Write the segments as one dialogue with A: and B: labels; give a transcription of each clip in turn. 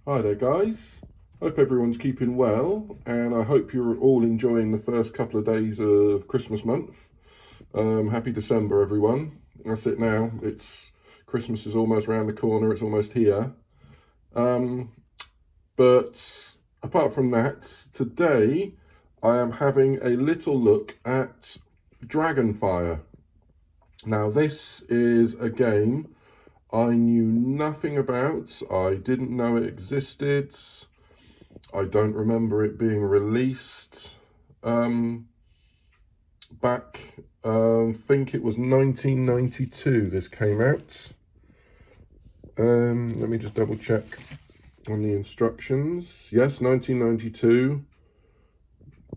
A: Hi there guys, hope everyone's keeping well and I hope you're all enjoying the first couple of days of Christmas month. Happy December everyone. That's it now, Christmas is almost around the corner, it's almost here. But apart from that, today I am having a little look at Dragonfire. Now this is a game I knew nothing about. I didn't know it existed. I don't remember it being released back, I think it was 1992 this came out. Let me just double check on the instructions. Yes, 1992.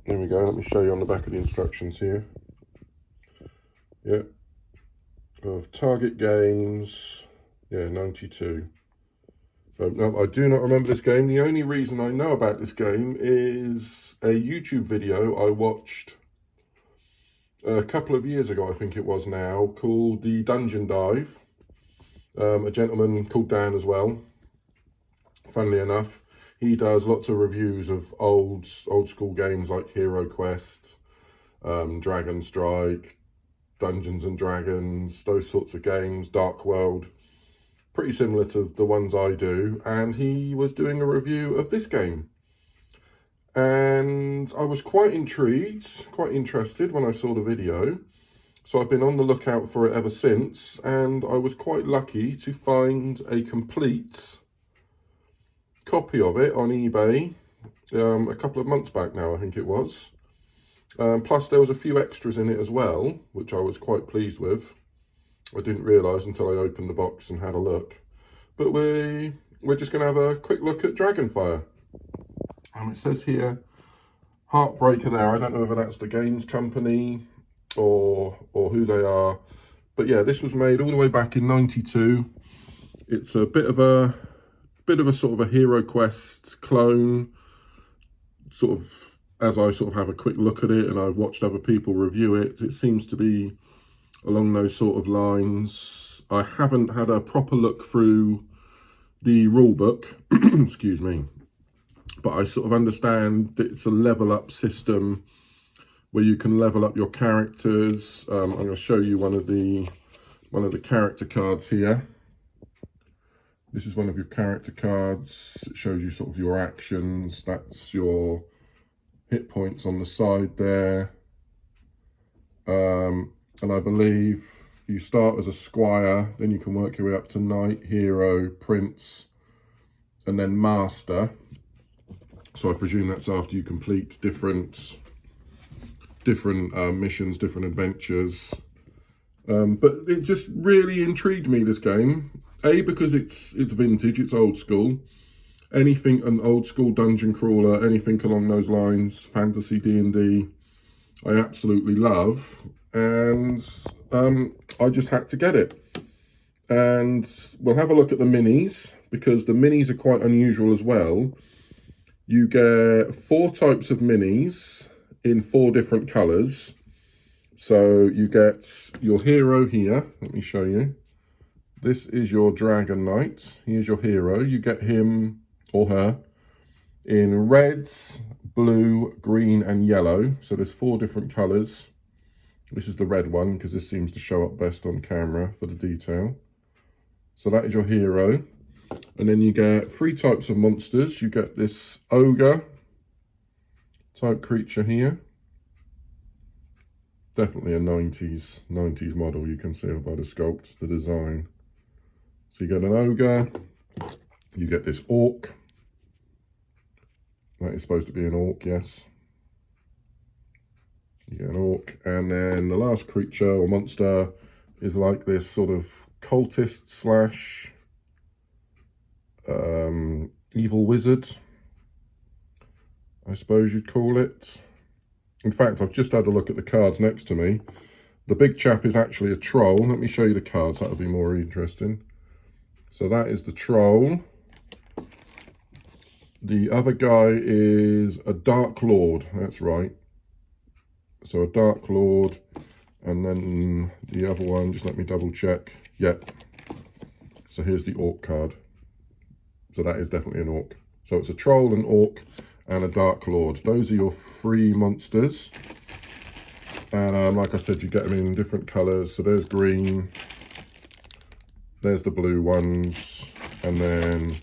A: There we go, let me show you on the back of the instructions here. Yeah, of Target Games. Yeah, 92. No, I do not remember this game. The only reason I know about this game is a YouTube video I watched a couple of years ago, I think it was now, called The Dungeon Dive. A gentleman called Dan as well. Funnily enough, he does lots of reviews of old school games like Hero Quest, Dragon Strike, Dungeons and Dragons, those sorts of games, Dark World. Pretty similar to the ones I do, and he was doing a review of this game. And I was quite intrigued, quite interested when I saw the video. So I've been on the lookout for it ever since, and I was quite lucky to find a complete copy of it on eBay a couple of months back now, I think it was. Plus there was a few extras in it as well, which I was quite pleased with. I didn't realise until I opened the box and had a look. But we're just going to have a quick look at Dragonfire. It says here, Heartbreaker there. I don't know whether that's the games company or who they are. But yeah, this was made all the way back in 92. It's a bit of a sort of a Hero Quest clone. Sort of, as I sort of have a quick look at it and I've watched other people review it, it seems to be along those sort of lines. I haven't had a proper look through the rule book, excuse me, but I sort of understand that it's a level up system where you can level up your characters. I'm going to show you one of the character cards here. This is one of your character cards. It shows you sort of your actions. That's your hit points on the side there. And I believe you start as a squire, then you can work your way up to knight, hero, prince, and then master. So I presume that's after you complete different missions, different adventures. But it just really intrigued me, this game. A, because it's vintage, it's old school. Anything, an old school dungeon crawler, anything along those lines, fantasy D&D, I absolutely love. And I just had to get it. And we'll have a look at the minis, because the minis are quite unusual as well. You get 4 types of minis in 4 different colours. So you get your hero here. Let me show you. This is your Dragon Knight. Here's your hero. You get him or her in red, blue, green and yellow. So there's 4 different colours. This is the red one because this seems to show up best on camera for the detail. So that is your hero. And then you get 3 types of monsters. You get this ogre type creature here. Definitely a 90s model, you can see by the sculpt, the design. So you get an ogre. You get this orc. That is supposed to be an orc, yes. You get an orc, and then the last creature or monster is like this sort of cultist slash evil wizard, I suppose you'd call it. In fact, I've just had a look at the cards next to me. The big chap is actually a troll. Let me show you the cards, that'll be more interesting. So that is the troll. The other guy is a Dark Lord, that's right. So a Dark Lord, and then the other one, just let me double check. Yep. So here's the Orc card. So that is definitely an orc. So it's a troll, an orc, and a dark lord. Those are your 3 monsters. And like I said, you get them in different colours. So there's green, there's the blue ones, and then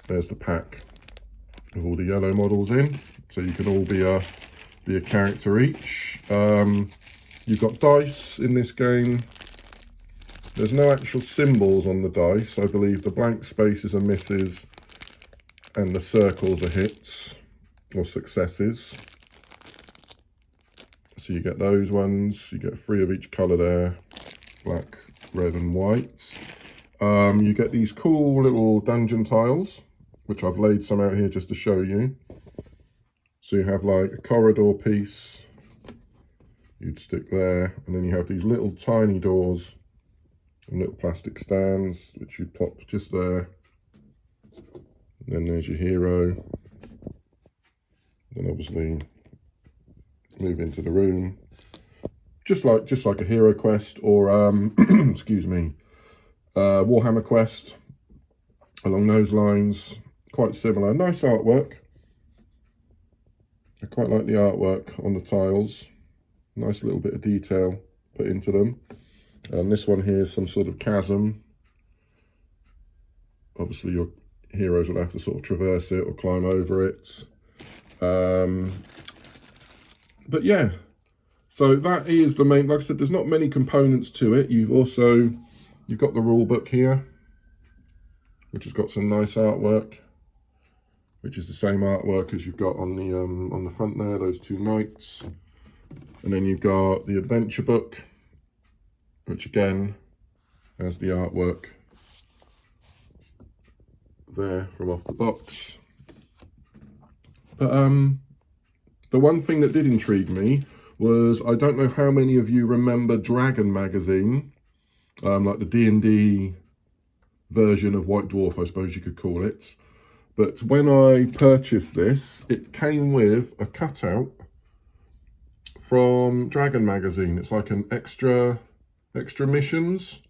A: there's the pack with all the yellow models in. So you can all be a character each. You've got dice in this game. There's no actual symbols on the dice. I believe the blank spaces are misses and the circles are hits or successes. So you get those ones. You get 3 of each colour there. Black, red and white. You get these cool little dungeon tiles, which I've laid some out here just to show you. So you have like a corridor piece. You'd stick there. And then you have these little tiny doors and little plastic stands, which you pop just there. And then there's your hero. Then obviously move into the room. Just like a hero quest or excuse me, Warhammer quest. Along those lines. Quite similar. Nice artwork. I quite like the artwork on the tiles. Nice little bit of detail put into them. This one here is some sort of chasm. Obviously your heroes will have to sort of traverse it or climb over it. But yeah, so that is the main, like I said, there's not many components to it. You've got the rule book here, which has got some nice artwork, which is the same artwork as you've got on the front there, those 2 knights. And then you've got the adventure book, which again has the artwork there from off the box. But the one thing that did intrigue me was, I don't know how many of you remember Dragon magazine, like the D&D version of White Dwarf, I suppose you could call it. But when I purchased this, it came with a cutout from Dragon magazine. It's like an extra missions,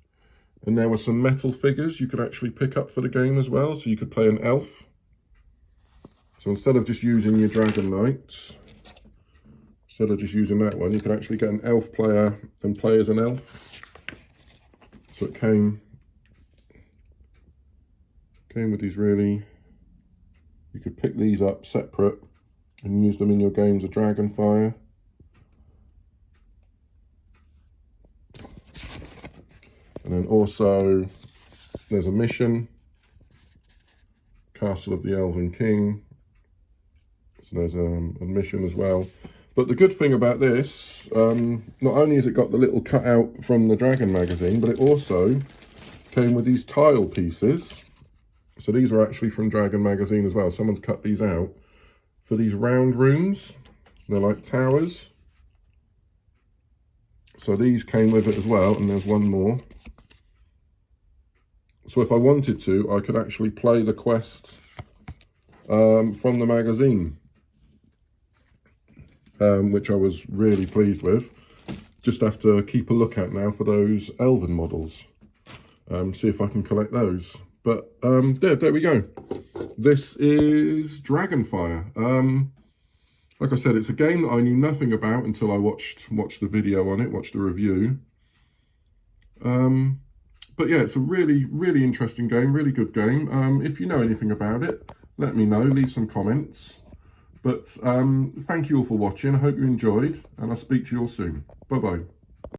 A: and there were some metal figures you could actually pick up for the game as well, so you could play an elf. So instead of just using your Dragon Knights, instead of just using that one, you could actually get an elf player and play as an elf. So it came with these really, you could pick these up separate and use them in your games of Dragonfire. And then also, there's a mission, Castle of the Elven King. So there's a mission as well. But the good thing about this, not only has it got the little cutout from the Dragon magazine, but it also came with these tile pieces. So these are actually from Dragon magazine as well. Someone's cut these out for these round rooms. They're like towers. So these came with it as well, and there's one more. So if I wanted to, I could actually play the quest from the magazine, which I was really pleased with. Just have to keep a look at now for those elven models. See if I can collect those. But there we go. This is Dragonfire. Like I said, it's a game that I knew nothing about until I watched the video on it, watched the review. But yeah, it's a really, really interesting game, really good game. If you know anything about it, let me know, leave some comments. But thank you all for watching. I hope you enjoyed, and I'll speak to you all soon. Bye-bye.